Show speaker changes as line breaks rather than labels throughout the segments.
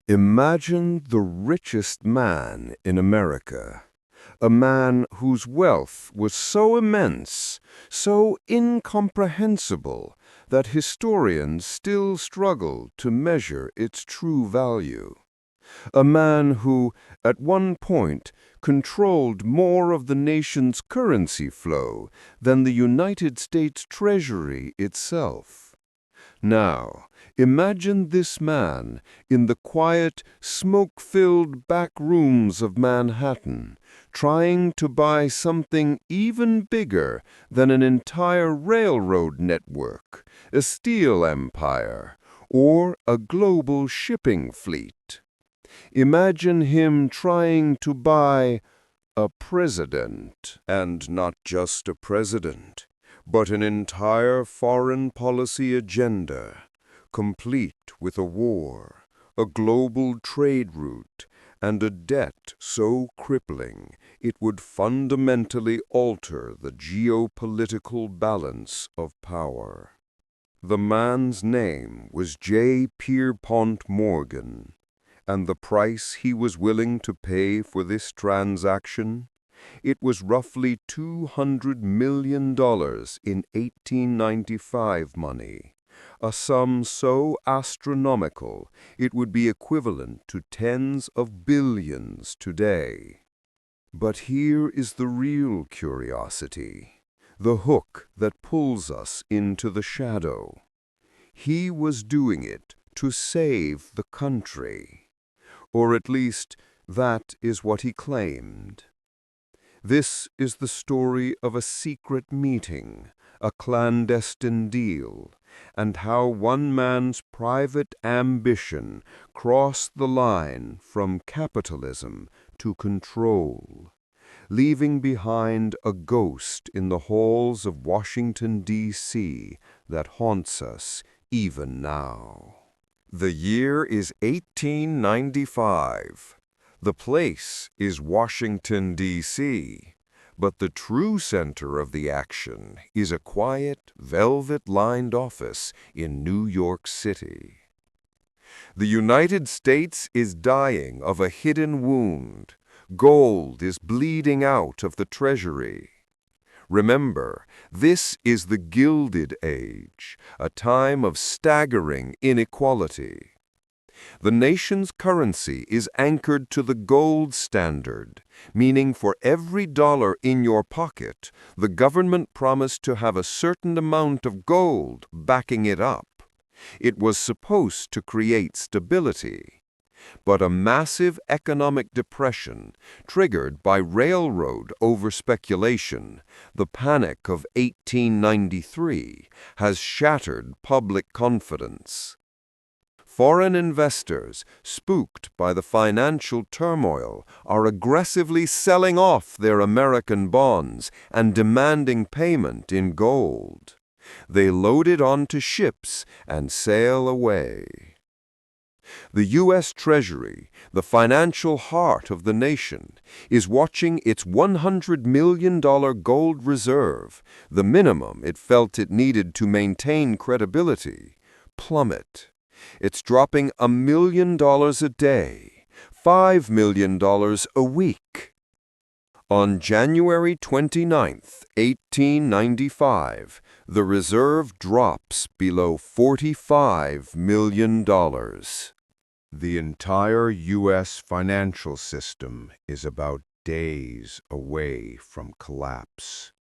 Imagine the richest man in America, a man whose wealth was so immense, so incomprehensible, that historians still struggle to measure its true value. A man who, at one point, controlled more of the nation's currency flow than the United States Treasury itself. Now, imagine this man in the quiet, smoke-filled back rooms of Manhattan, trying to buy something even bigger than an entire railroad network, a steel empire, or a global shipping fleet. Imagine him trying to buy a president, and not just a president, but an entire foreign policy agenda, complete with a war, a global trade route, and a debt so crippling it would fundamentally alter the geopolitical balance of power. The man's name was J. Pierpont Morgan, and the price he was willing to pay for this transaction? It was roughly $200 million in 1895 money, a sum so astronomical it would be equivalent to tens of billions today. But here is the real curiosity, the hook that pulls us into the shadow. He was doing it to save the country. Or at least, that is what he claimed. This is the story of a secret meeting, a clandestine deal, and how one man's private ambition crossed the line from capitalism to control, leaving behind a ghost in the halls of Washington, D.C. that haunts us even now. The year is 1895. The place is Washington, D.C., but the true center of the action is a quiet, velvet-lined office in New York City. The United States is dying of a hidden wound. Gold is bleeding out of the Treasury. Remember, this is the Gilded Age, a time of staggering inequality. The nation's currency is anchored to the gold standard, meaning for every dollar in your pocket, the government promised to have a certain amount of gold backing it up. It was supposed to create stability. But a massive economic depression, triggered by railroad overspeculation, the Panic of 1893, has shattered public confidence. Foreign investors, spooked by the financial turmoil, are aggressively selling off their American bonds and demanding payment in gold. They load it onto ships and sail away. The U.S. Treasury, the financial heart of the nation, is watching its $100 million gold reserve, the minimum it felt it needed to maintain credibility, plummet. It's dropping $1 million a day, $5 million a week. On January 29, 1895, the reserve drops below $45 million. The entire U.S. financial system is about days away from collapse.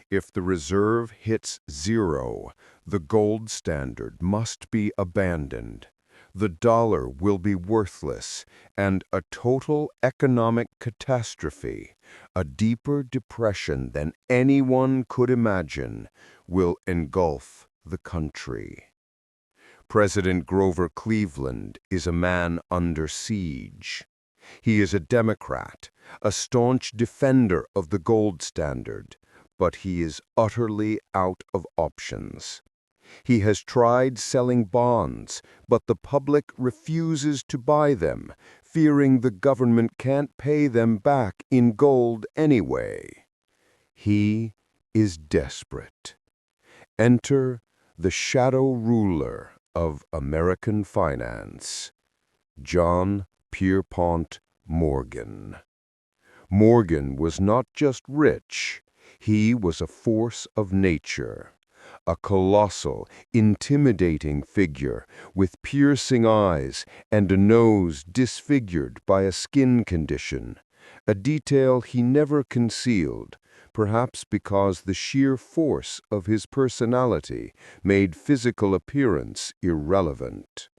If the reserve hits zero, the gold standard must be abandoned. The dollar will be worthless, and a total economic catastrophe, a deeper depression than anyone could imagine, will engulf the country. President Grover Cleveland is a man under siege. He is a Democrat, a staunch defender of the gold standard, but he is utterly out of options. He has tried selling bonds, but the public refuses to buy them, fearing the government can't pay them back in gold anyway. He is desperate. Enter the shadow ruler of American finance, John Pierpont Morgan. Morgan was not just rich, he was a force of nature. A colossal, intimidating figure with piercing eyes and a nose disfigured by a skin condition, a detail he never concealed, perhaps because the sheer force of his personality made physical appearance irrelevant.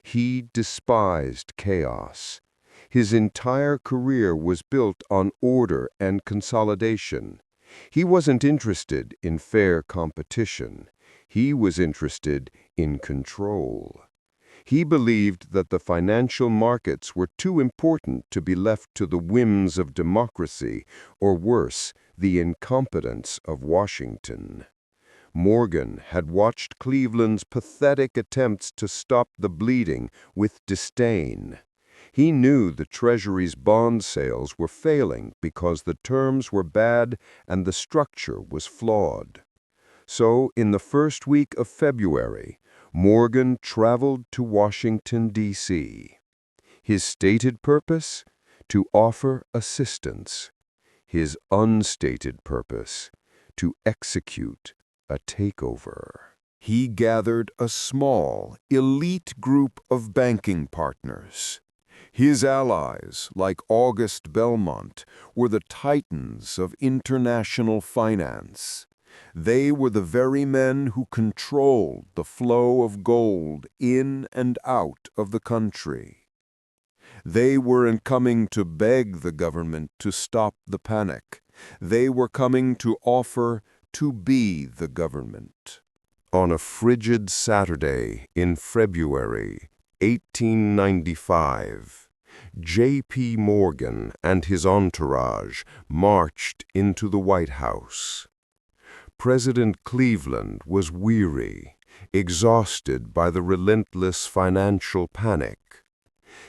He despised chaos. His entire career was built on order and consolidation. He wasn't interested in fair competition. He was interested in control. He believed that the financial markets were too important to be left to the whims of democracy, or worse, the incompetence of Washington. Morgan had watched Cleveland's pathetic attempts to stop the bleeding with disdain. He knew the Treasury's bond sales were failing because the terms were bad and the structure was flawed. So, in the first week of February, Morgan traveled to Washington, D.C. His stated purpose? To offer assistance. His unstated purpose? To execute a takeover. He gathered a small, elite group of banking partners. His allies, like August Belmont, were the titans of international finance. They were the very men who controlled the flow of gold in and out of the country. They weren't coming to beg the government to stop the panic. They were coming to offer to be the government. On a frigid Saturday in February 1895, J.P. Morgan and his entourage marched into the White House. President Cleveland was weary, exhausted by the relentless financial panic.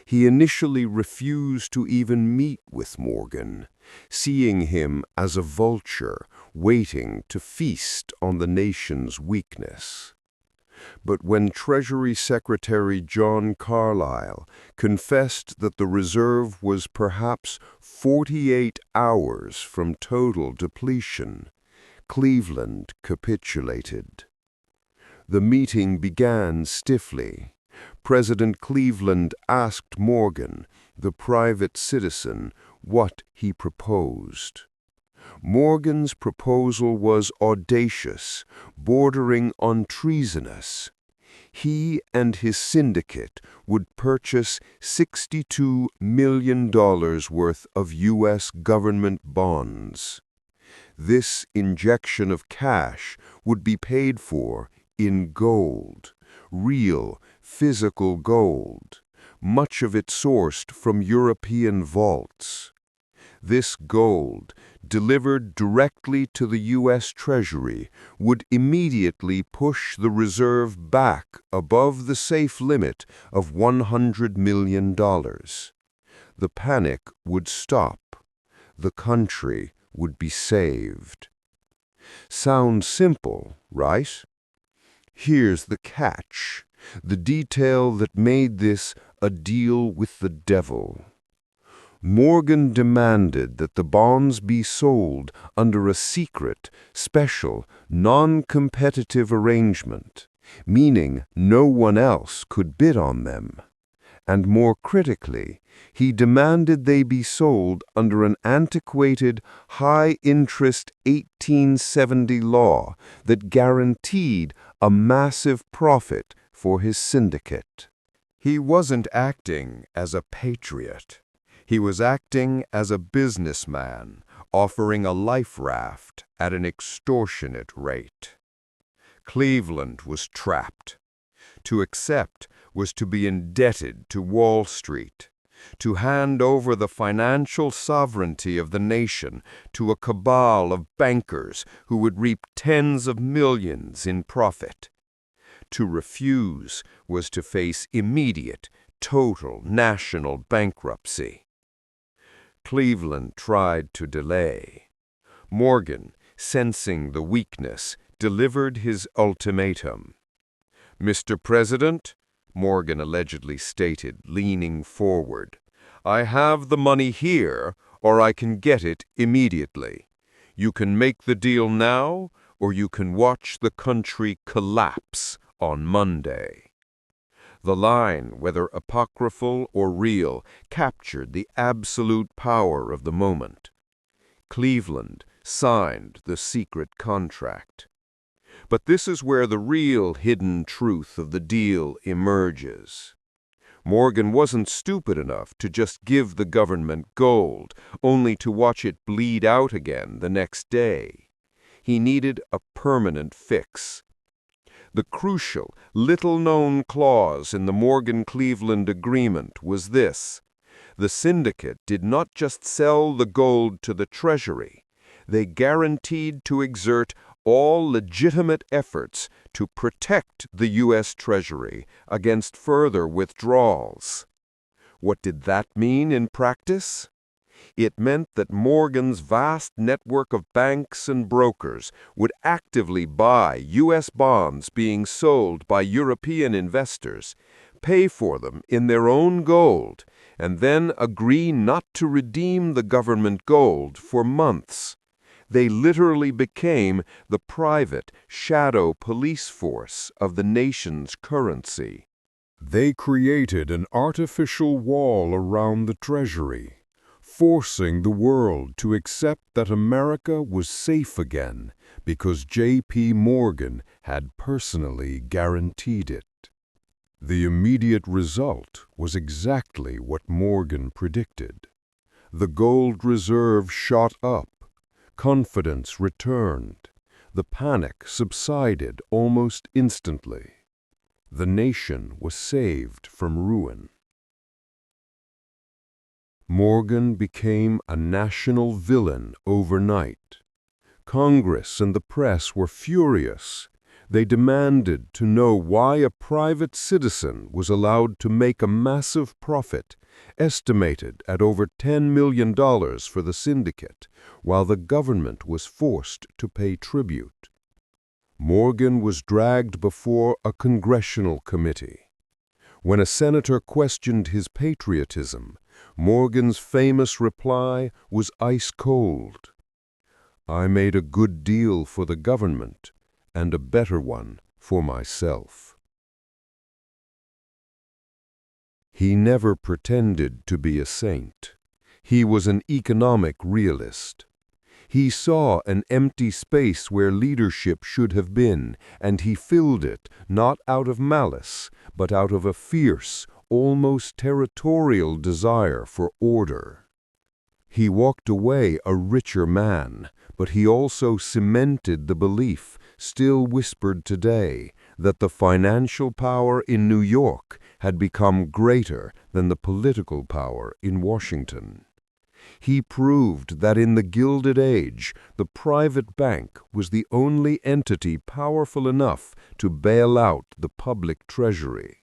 He initially refused to even meet with Morgan, seeing him as a vulture waiting to feast on the nation's weakness. But when Treasury Secretary John Carlyle confessed that the reserve was perhaps 48 hours from total depletion, Cleveland capitulated. The meeting began stiffly. President Cleveland asked Morgan, the private citizen, what he proposed. Morgan's proposal was audacious, bordering on treasonous. He and his syndicate would purchase $62 million worth of U.S. government bonds. This injection of cash would be paid for in gold, real, physical gold, much of it sourced from European vaults. This gold, delivered directly to the U.S. Treasury, would immediately push the reserve back above the safe limit of $100 million. The panic would stop. The country would be saved. Sounds simple, right? Here's the catch, the detail that made this a deal with the devil. Morgan demanded that the bonds be sold under a secret, special, non-competitive arrangement, meaning no one else could bid on them. And more critically, he demanded they be sold under an antiquated, high-interest 1870 law that guaranteed a massive profit for his syndicate. He wasn't acting as a patriot. He was acting as a businessman, offering a life raft at an extortionate rate. Cleveland was trapped. To accept was to be indebted to Wall Street, to hand over the financial sovereignty of the nation to a cabal of bankers who would reap tens of millions in profit. To refuse was to face immediate, total national bankruptcy. Cleveland tried to delay. Morgan, sensing the weakness, delivered his ultimatum. Mr. President, Morgan allegedly stated, leaning forward. "I have the money here, or I can get it immediately. You can make the deal now, or you can watch the country collapse on Monday." The line, whether apocryphal or real, captured the absolute power of the moment. Cleveland signed the secret contract. But this is where the real hidden truth of the deal emerges. Morgan wasn't stupid enough to just give the government gold, only to watch it bleed out again the next day. He needed a permanent fix. The crucial, little-known clause in the Morgan-Cleveland agreement was this: the syndicate did not just sell the gold to the Treasury, they guaranteed to exert all legitimate efforts to protect the U.S. Treasury against further withdrawals. What did that mean in practice? It meant that Morgan's vast network of banks and brokers would actively buy U.S. bonds being sold by European investors, pay for them in their own gold, and then agree not to redeem the government gold for months. They literally became the private, shadow police force of the nation's currency.
They created an artificial wall around the Treasury, forcing the world to accept that America was safe again because J.P. Morgan had personally guaranteed it. The immediate result was exactly what Morgan predicted. The gold reserve shot up. Confidence returned. The panic subsided almost instantly. The nation was saved from ruin. Morgan became a national villain overnight. Congress and the press were furious. They demanded to know why a private citizen was allowed to make a massive profit, estimated at over $10 million for the syndicate, while the government was forced to pay tribute. Morgan was dragged before a congressional committee. When a senator questioned his patriotism, Morgan's famous reply was ice cold. "I made a good deal for the government, and a better one for myself." He never pretended to be a saint. He was an economic realist. He saw an empty space where leadership should have been, and he filled it not out of malice, but out of a fierce, almost territorial desire for order. He walked away a richer man, but he also cemented the belief, still whispered today, that the financial power in New York had become greater than the political power in Washington. He proved that in the Gilded Age, the private bank was the only entity powerful enough to bail out the public treasury.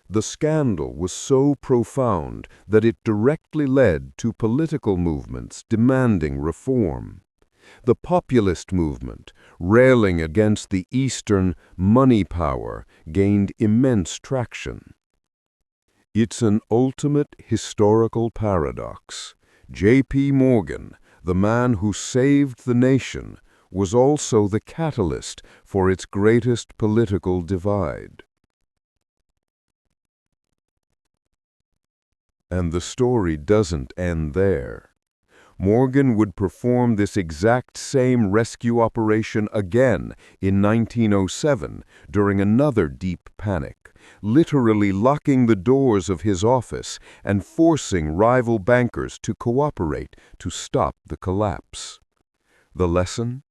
The scandal was so profound that it directly led to political movements demanding reform. The populist movement, railing against the Eastern money power, gained immense traction. It's an ultimate historical paradox. J.P. Morgan, the man who saved the nation, was also the catalyst for its greatest political divide. And the story doesn't end there. Morgan would perform this exact same rescue operation again in 1907 during another deep panic, literally locking the doors of his office and forcing rival bankers to cooperate to stop the collapse. The lesson?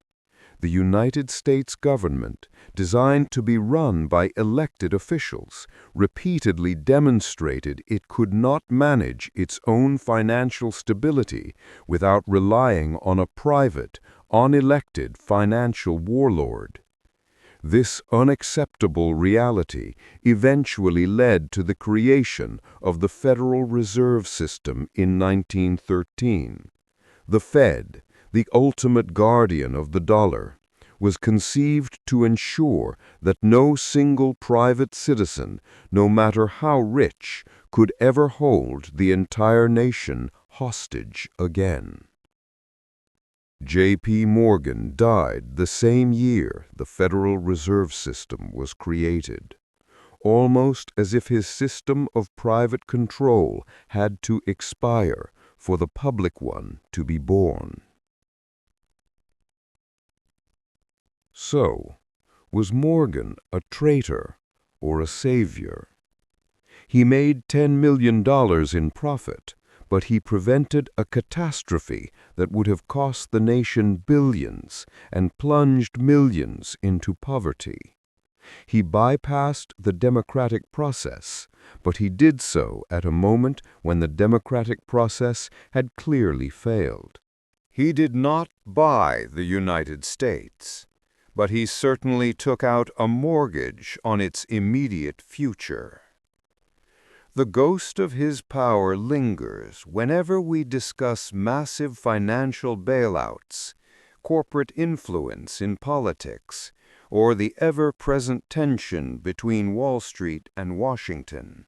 The United States government, designed to be run by elected officials, repeatedly demonstrated it could not manage its own financial stability without relying on a private, unelected financial warlord. This unacceptable reality eventually led to the creation of the Federal Reserve System in 1913. The Fed, the ultimate guardian of the dollar,
was conceived to ensure that no single private citizen, no matter how rich, could ever hold the entire nation hostage again. J.P. Morgan died the same year the Federal Reserve System was created, almost as if his system of private control had to expire for the public one to be born. So, was Morgan a traitor or a savior? He made $10 million in profit, but he prevented a catastrophe that would have cost the nation billions and plunged millions into poverty. He bypassed the democratic process, but he did so at a moment when the democratic process had clearly failed. He did not buy the United States, but he certainly took out a mortgage on its immediate future. The ghost of his power lingers whenever we discuss massive financial bailouts, corporate influence in politics, or the ever-present tension between Wall Street and Washington.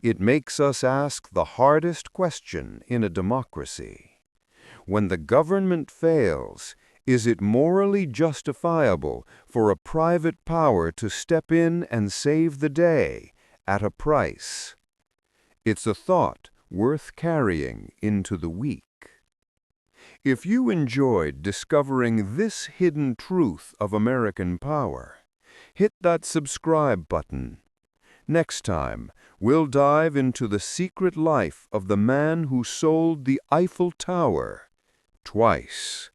It makes us ask the hardest question in a democracy. When the government fails, is it morally justifiable for a private power to step in and save the day at a price? It's a thought worth carrying into the week. If you enjoyed discovering this hidden truth of American power, hit that subscribe button. Next time, we'll dive into the secret life of the man who sold the Eiffel Tower twice.